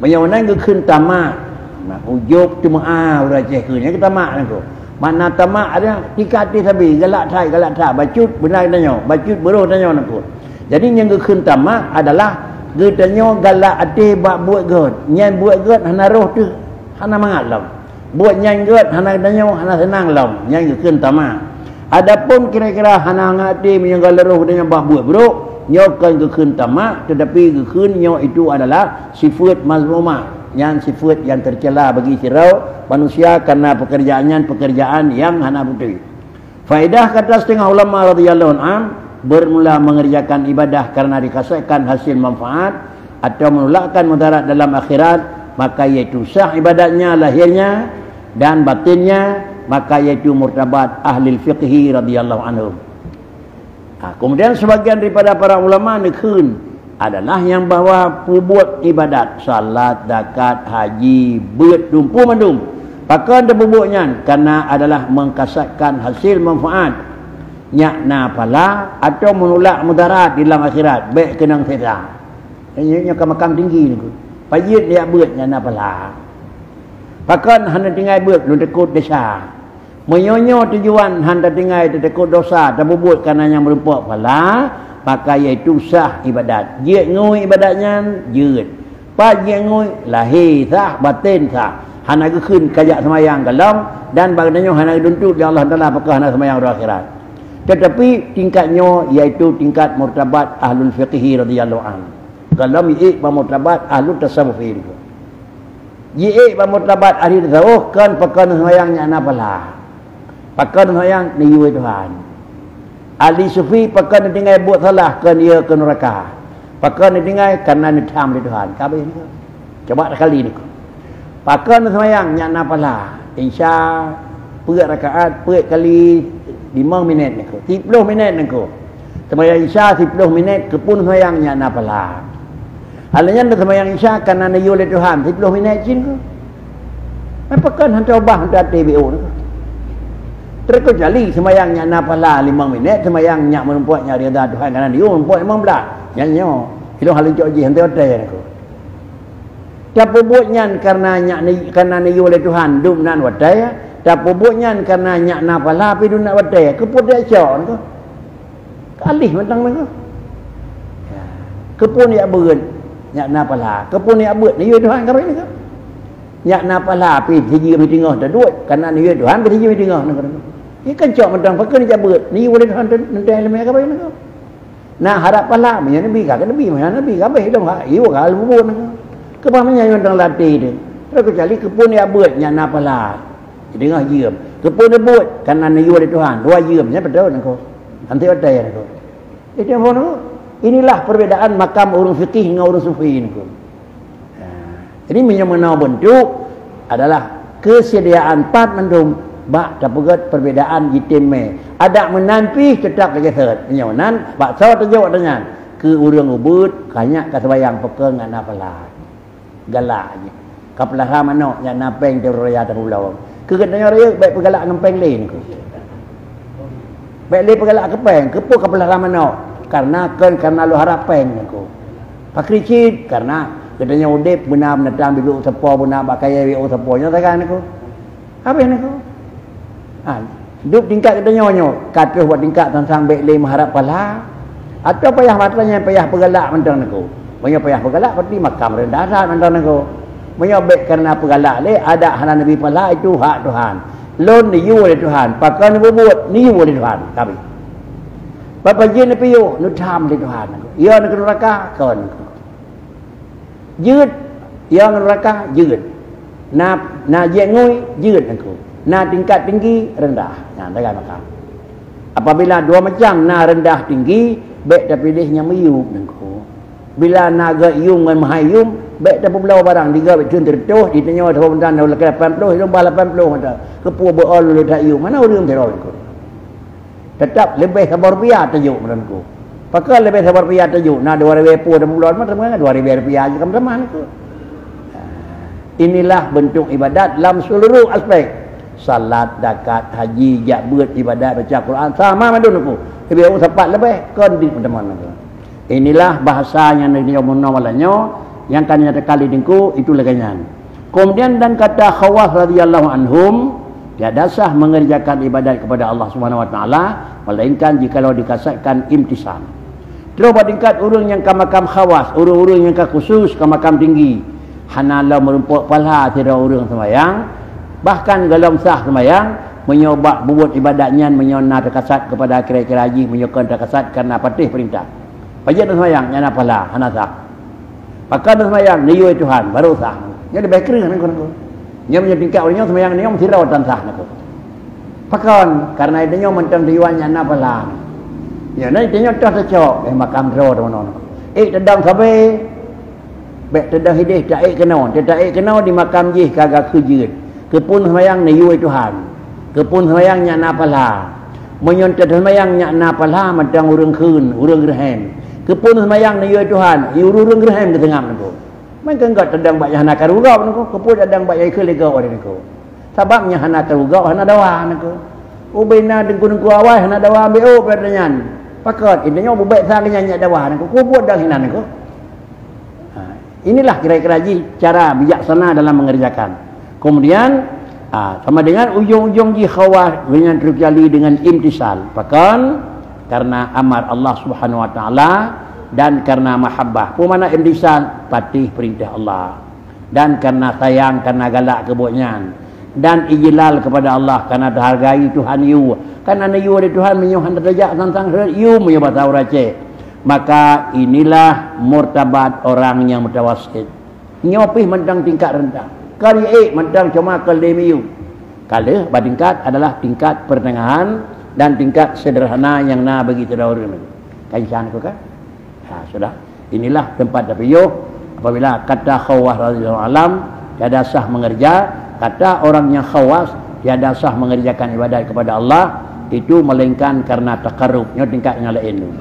Menyawanan keun tamak, nak ujuk cuma uraceh keunnya ke tamak nako. Mana tamak ada tiga hati sabi, galak thai bacut benar katanya, bacut beruh katanya nako. Jadi yang keun tamak adalah getanyo galak hati bak buat god. Nyan buat god hana roh tu hana mangat lam. Buat nyan god hana katanya hana senang lam. Nyan keun tamak. Adapun kira-kira hana ngati menyanggal roh katanya bak buat bro, nyo kan keun tamak, tetapi keun nyo itu adalah sifat mazmumah. Yang sifat yang tercela bagi sirau manusia karena pekerjaan yang hana putih. Faedah kata setengah ulama radhiyallahu anhum, bermula mengerjakan ibadah karena dikasihkan hasil manfaat atau menolakkan mudarat dalam akhirat, maka iaitu sah ibadatnya lahirnya dan batinnya, maka iaitu murtabat ahli fiqhi radhiyallahu anhum. Kemudian sebagian daripada para ulama nekun adalah yang bahawa buat ibadat salat, zakat, haji, beut dumpu mandum pakan debubuknya karena adalah mengkasihkan hasil manfaat nyakna pala atau menolak mudarat di dalam akhirat, baik kenang sesa. Ini ke makam tinggi ni. Pajit dia buat nyakna pala. Pakan hana tinggal buat lu tekut desa. Menyonyo tujuan handa tinggal tekut dosa dan buat kerana yang merupak pala, maka iaitu sah ibadat. Jek ngui ibadatnya jeut. Pa jek ngui lahir sah, batin sah. Hana keun kajak semayang galam dan baginanya hana duntut di Allah Taala apakah hana semayang di akhirat. Tetapi tingkatnya iaitu tingkat murtabat ahlul fiqhi radhiyallahu anhu. Kalau mi'ik murtabat ahlul tasawuf itu. Yi'ik murtabat ahli tasawuf kan pakan semayangnya apalah. Pakan semayang ni yu Tuhan. Ahli sufi pakan tinggal buat salah kan dia ke neraka. Pakan tinggal karena nitam di Tuhan. Kabeh ni. Coba sekali ni. Pakan semayangnya apalah. Insya per rakaat per kali 5 minit ni ko 10 minit ni ko sembahyang isya 10 minit kepun sembahyangnya napalah halnya sembahyang isya karena nayu oleh Tuhan 10 minit jin ko apakah hantar ubah hantar TBO ni ko terkecuali sembahyangnya napalah 5 minit sembahyangnya menumpuknya rida Tuhan karena dia menumpuk memang belah nyanyo hilang halin joji hantar hotel ni ko siapa buatnya karena nayu oleh Tuhan dum nan hotel. Tak buatnya karena nyak napalah tapi nak wadai kepun dia syok tu. Kalih mentang tu. Kepun dia beut nyak napalah. Kepun dia beut ni Tuhan kau ini ke? Nyak napalah tapi hiji mi tengah dah duit karena ni Tuhan hiji mi tengah ni. Ini kan syok mentang pakai ni beut. Ni boleh Tuhan nanti ilmu kau ini ke? Nak harap pahala punya Nabi kan Nabi mana Nabi kan baik dong iyo kal bubun ke pamanya yang dang latih dia terus kecuali kepun dia buatnya na pahala jadi ngah jiam kepun dia buat karena niyu dari Tuhan dua jiamnya betul nako nanti ada ya nako itu apa inilah perbedaan makam urung fikih dengan urung sufi nako jadi mengenal bentuk adalah kesediaan part mendung bak tapugat perbedaan jitime ada menanpi tetap lagi seret menyonan bak saw terjawab dengan ke urang ubud kanyak ka sembayang pekeng ngana pala galaknya kaplah mano nya napeng teraya tabulau ke katanya raya baik pegalak ngempeng lain ku baik le pegalak kepeng kepo kaplah mano karena lu harapeng ku pakricit karena katanya udip benar menatang bibi usapo benar bakaya bibi usapo nya takan ku apa ini ku hidup tingkat kita nyonyo kata buat tingkat tentang baik le mengharap pahala atau payah matanya payah pegalak mentang aku banyak payah pegalak berarti makam rendahan mentang aku banyak baik karena pegalak le ada hana nabi pahala itu hak Tuhan lon niyu oleh Tuhan pakai buat niyu oleh Tuhan kami bapa jin piyu nu tham oleh Tuhan ia nak neraka kawanยืด ia nerakaยืด na jengoiยืด aku na tingkat tinggi rendah. Nah, dengan makam. Apabila dua macam na rendah tinggi, baik dah pilihnya meyum nengko. Bila naga yum dengan mahayum, baik dah belau barang diga betun tertuh ditanya ada pembentan dah lekat 80 hidung bala 80 ada. Kepu beol lu dak yum. Mana urang terau nengko. Tetap lebih sabar biar tajuk nengko. Pakai lebih sabar biar tajuk. Na 2000 pu dah bulan macam mana 2000 rupiah je teman-teman nengko. Inilah bentuk ibadat dalam seluruh aspek. Salat, zakat, haji, buat ibadat, baca Quran sama madun aku. Lebih sempat lebih kon di teman aku. Inilah bahasanya Nabi Muhammad yang kan nyata kali dingku itu leganyan. Kemudian dan kata Khawas radhiyallahu anhum tiada sah mengerjakan ibadat kepada Allah Subhanahu wa taala melainkan jikalau dikasatkan imtisal. Terus tingkat urang yang ke makam Khawas, urang-urang yang ke khusus ke makam tinggi. Hanalah merumpuk pahala tiada urang sembahyang. Bahkan dalam sah sembahyang menyoba buat ibadatnya menyona terkasat kepada kira-kira haji menyokong terkasat karena patih perintah. Pajak sembahyang nyana pala hana sah. Pakai sembahyang niyu Tuhan baru sah. Nya lebih kering kan ko. Nya punya tingkat orangnya sembahyang niyu mesti rawatan sah nako. Pakon karena idenya mentang diwan nyana pala. Ya nai idenya dah tercok makam ro teman-teman. Tedang sabe. Baik tedang hidih tak kena di makam jih kagak kejut. Kepun sembahyang niyu Tuhan. Kepun sembahyang nya napalah. Menyontet sembahyang nya napalah madang urang keun, urang gerhem. Kepun sembahyang niyu Tuhan, urang gerhem ke tengah nako. Mangka enggak tedang bak hana karugau nako, kepun tedang bak yai kelegau nako. Sebabnya hana karugau hana dawa nako. Ubena dengku awai hana dawa ambil pertanyaan. Pakot intinya bubaik saknya nya dawa nako. Kubut dah hinan nako. Inilah kira-kira cara bijaksana dalam mengerjakan. Kemudian sama dengan ujung-ujung Khawas dengan terjali dengan imtisal. Bahkan karena amar Allah Subhanahu wa taala dan karena mahabbah. Pemana imtisal patih perintah Allah. Dan karena sayang karena galak kebunyan. Dan ijlal kepada Allah karena dihargai Tuhan you. Karena you ada Tuhan menyuhan derajat tentang you menyebut taurace. Maka inilah murtabat orang yang mutawassit. Nyopih mentang tingkat rendah. Kali mentang cuma kelemiu. Kali tingkat adalah tingkat pertengahan dan tingkat sederhana yang begitu dahulu. Kajian aku kan? Sudah. Inilah tempat dapiyuh apabila kata Khawas radhiyallahu alam tiada sah mengerja, kata orangnya Khawas tiada sah mengerjakan ibadat kepada Allah itu melainkan karena takarrubnya tingkatnya lain.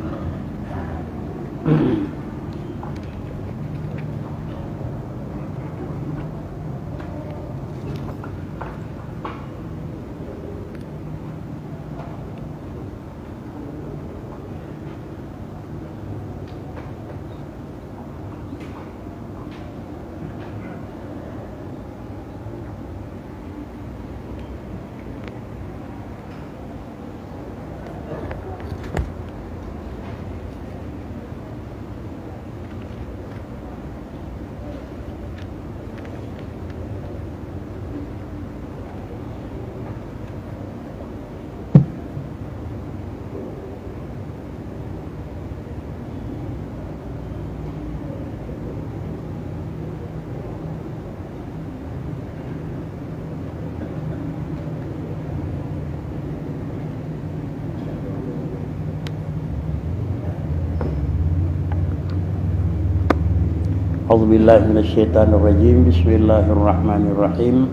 A'udzubillahi minasyaitonirrajim. Bismillahirrahmanirrahim.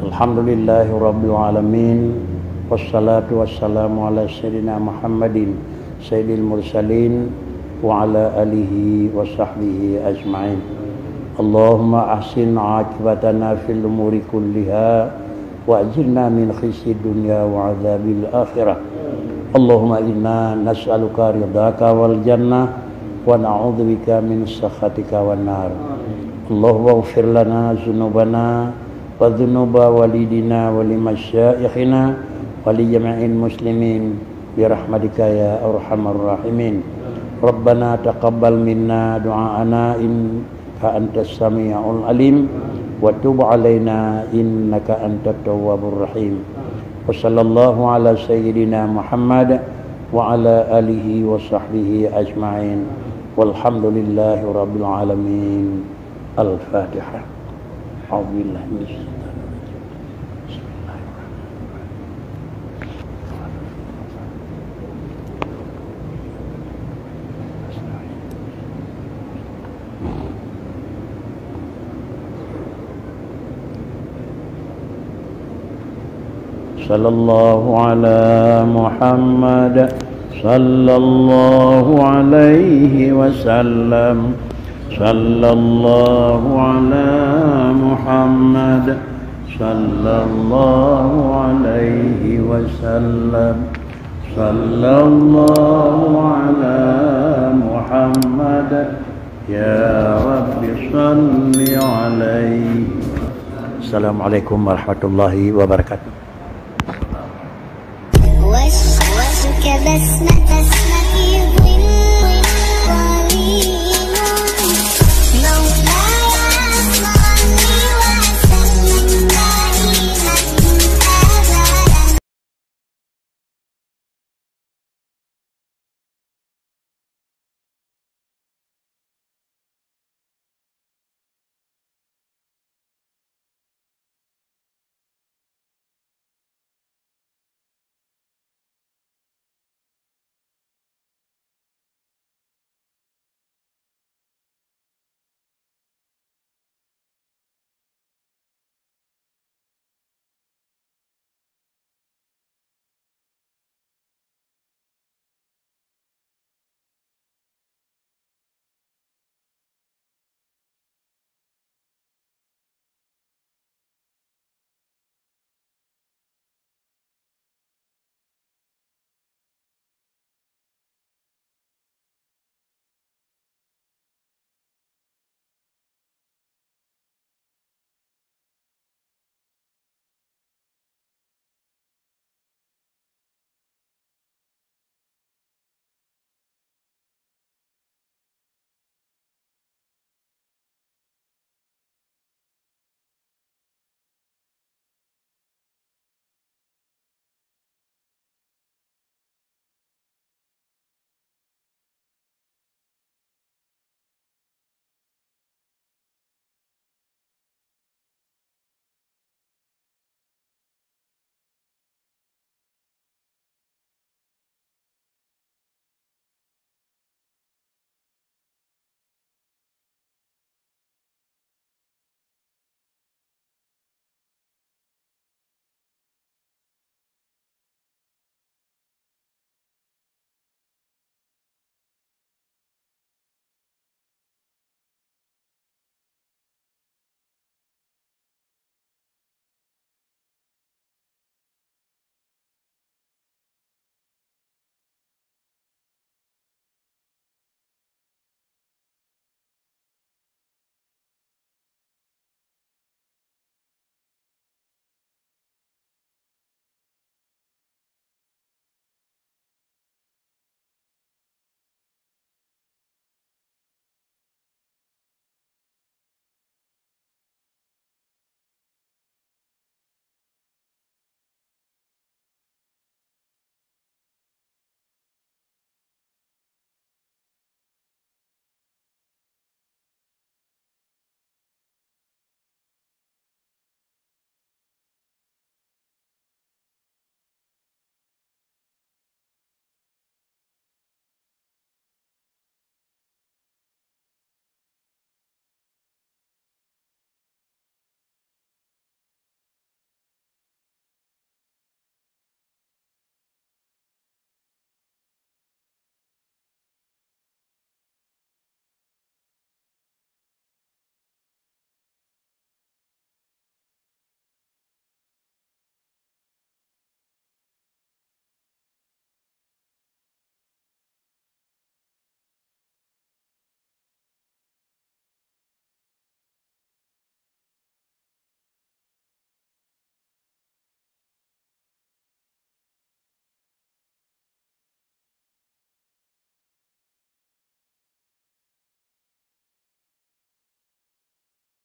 Alhamdulillahirabbil alamin. Wassalatu wassalamu ala sayyidina Muhammadin sayyidil mursalin wa ala alihi wa sahbihi ajma'in. Allahumma ahsin aqibatana fil umuri kulliha wa ajirna min khizyi dunya wa adzabil akhirah. Allahumma inna nas'aluka ridhaka wal jannah wa na'udzubika min sakhatika wan nar. Allahumma ighfir lana dzunubana wa dzunuba walidina wa limasyayikhina wa li jami'il muslimin bi rahmatika ya arhamar rahimin. Rabbana taqabbal minna du'aana innaka antas samiul alim wa tub alaina innaka antat tawwabur rahim. Wa sallallahu ala sayyidina Muhammad wa ala alihi wa sahbihi ajma'in. Walhamdulillahi rabbil alamin. Al-Fatihah. A'udzubillahi minasyaitonir rajim. Sallallahu ala Muhammad sallallahu alaihi wasallam. Sallallahu ala Muhammad sallallahu alaihi wasallam. Sallallahu ala Muhammad ya Rabbi salli alaihi. Assalamualaikum warahmatullahi wabarakatuh.